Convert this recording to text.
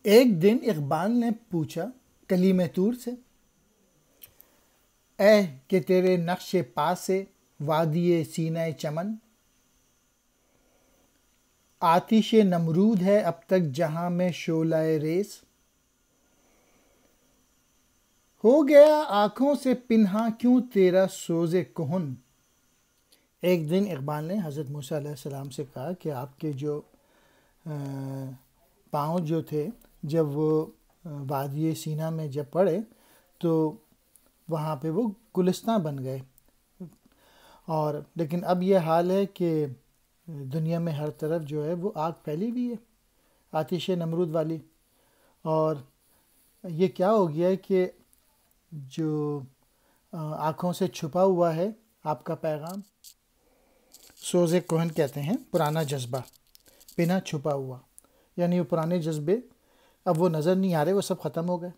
ایک دن اقبال نے پوچھا کلیم طور سے، اے کہ تیرے نقش پا سے وادی سینہ چمن، آتش نمرود ہے اب تک جہاں میں شعلہ ریس، ہو گیا آنکھوں سے پنہاں کیوں تیرا سوز کہن۔ ایک دن اقبال نے حضرت موسیٰ علیہ السلام سے کہا کہ آپ کے جو پاؤں جو تھے جب وہ وادی سینا میں جب پڑے تو وہاں پہ وہ گلستاں بن گئے، اور لیکن اب یہ حال ہے کہ دنیا میں ہر طرف جو ہے وہ آگ پھیلی ہوئی ہے، آتش نمرود والی، اور یہ کیا ہو گیا ہے کہ جو آنکھوں سے چھپا ہوا ہے آپ کا پیغام، سوز کہن کہتے ہیں پرانا جذبہ، پنہا چھپا ہوا، یعنی وہ پرانے جذبے اب وہ نظر نہیں آ رہے، وہ سب ختم ہو گئے۔